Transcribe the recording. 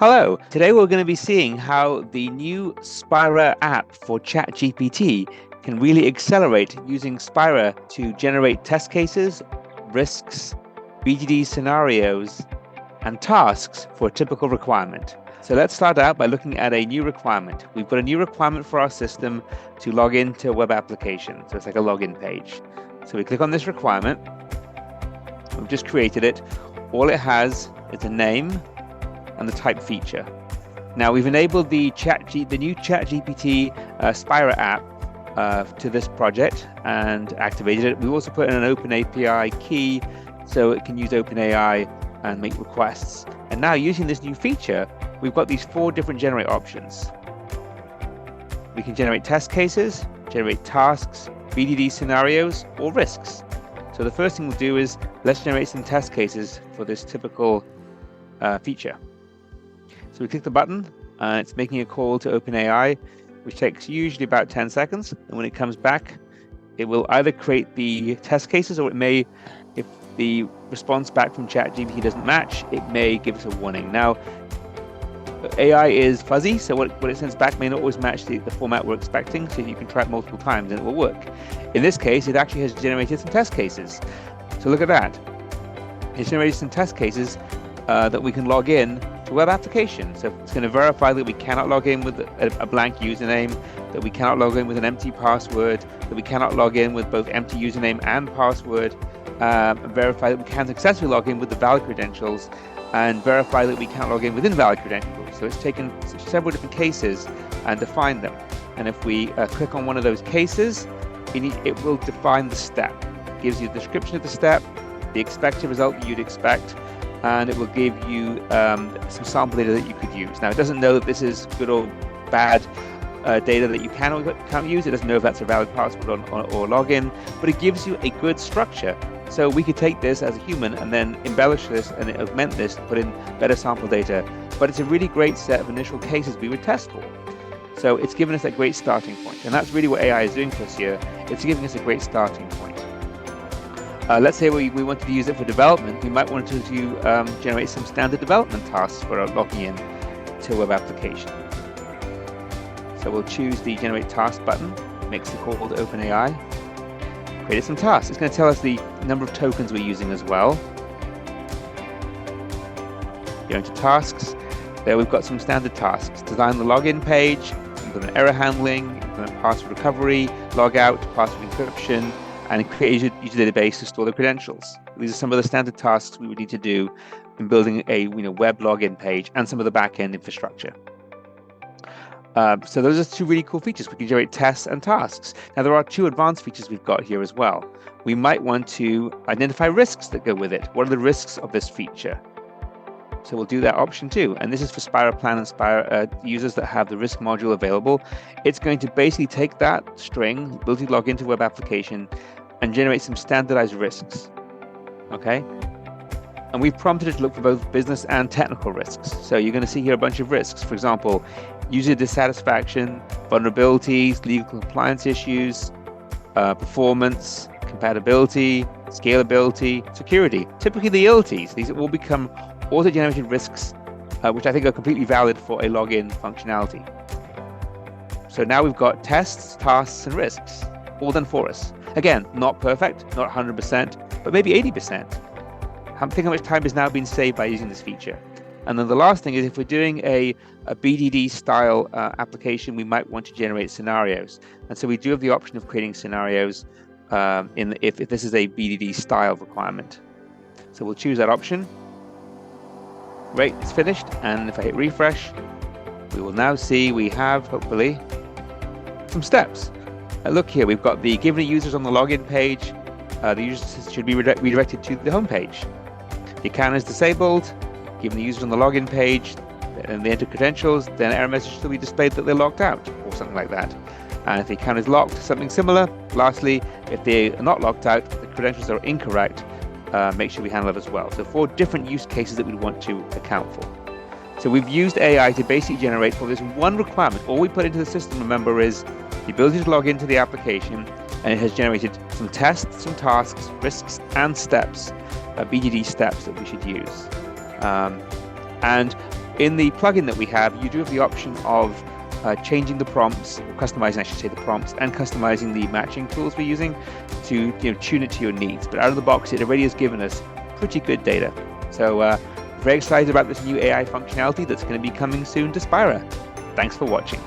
Hello, today we're going to be seeing how the new Spira app for ChatGPT can really accelerate using Spira to generate test cases, risks, BDD scenarios, and tasks for a typical requirement. So let's start out by looking at a new requirement. We've got a new requirement for our system to log into a web application. So it's like a login page. So we click on this requirement. We've just created it. All it has is a name and the type feature. Now we've enabled the new ChatGPT Spira app to this project and activated it. We've also put in an Open API key so it can use OpenAI and make requests. And now using this new feature, we've got these 4 different generate options. We can generate test cases, generate tasks, BDD scenarios, or risks. So the first thing we'll do is let's generate some test cases for this typical feature. So we click the button, and it's making a call to OpenAI, which takes usually about 10 seconds. And when it comes back, it will either create the test cases, or it may, if the response back from ChatGPT doesn't match, it may give us a warning. Now, AI is fuzzy, so what it sends back may not always match the format we're expecting, so you can try it multiple times and it will work. In this case, it actually has generated some test cases. So look at that. It's generated some test cases that we can log in to web application. So it's going to verify that we cannot log in with a blank username, that we cannot log in with an empty password, that we cannot log in with both empty username and password, verify that we can successfully log in with the valid credentials, and verify that we can't log in with invalid credentials. So it's taken several different cases and defined them. And if we click on one of those cases, it will define the step. It gives you a description of the step, the expected result that you'd expect, and it will give you some sample data that you could use. Now, it doesn't know that this is good or bad data that you can or can't use. It doesn't know if that's a valid password or login, but it gives you a good structure. So we could take this as a human and then embellish this and augment this to put in better sample data. But it's a really great set of initial cases we would test for. So it's given us a great starting point. And that's really what AI is doing for us here. It's giving us a great starting point. Let's say we wanted to use it for development. We might want to generate some standard development tasks for logging in to a web application. So we'll choose the Generate Task button, makes the call to OpenAI, created some tasks. It's going to tell us the number of tokens we're using as well. Go into tasks. There we've got some standard tasks. Design the login page, implement error handling, implement password recovery, log out, password encryption, and create a user database to store the credentials. These are some of the standard tasks we would need to do in building a web login page and some of the back-end infrastructure. So those are 2 really cool features. We can generate tests and tasks. Now, there are 2 advanced features we've got here as well. We might want to identify risks that go with it. What are the risks of this feature? So we'll do that option too. And this is for Spira Plan and Spira users that have the risk module available. It's going to basically take that string, ability to log into a web application, and generate some standardized risks. Okay? And we've prompted it to look for both business and technical risks. So you're going to see here a bunch of risks. For example, user dissatisfaction, vulnerabilities, legal compliance issues, performance, compatibility, scalability, security. Typically the ILTs. These will become auto-generated risks, which I think are completely valid for a login functionality. So now we've got tests, tasks, and risks all done for us. Again, not perfect, not 100%, but maybe 80%. Think how much time has now been saved by using this feature. And then the last thing is, if we're doing a BDD style application, we might want to generate scenarios. And so we do have the option of creating scenarios if this is a BDD style requirement. So we'll choose that option. Great, it's finished. And if I hit refresh, we will now see we have, hopefully, some steps. Look here, we've got the given users on the login page. The users should be redirected to the home page. The account is disabled. Given the users on the login page, and they enter credentials, then an error message will be displayed that they're logged out, or something like that. And if the account is locked, something similar. Lastly, if they are not logged out, the credentials are incorrect, make sure we handle that as well. So 4 different use cases that we want to account for. So we've used AI to basically generate for this one requirement. All we put into the system, remember, is the ability to log into the application, and it has generated some tests, some tasks, risks, and steps, BDD steps that we should use. And In the plugin that we have, you do have the option of changing the prompts, customizing, I should say, the prompts, and customizing the matching tools we're using to tune it to your needs. But out of the box, it already has given us pretty good data. So very excited about this new AI functionality that's going to be coming soon to Spira. Thanks for watching.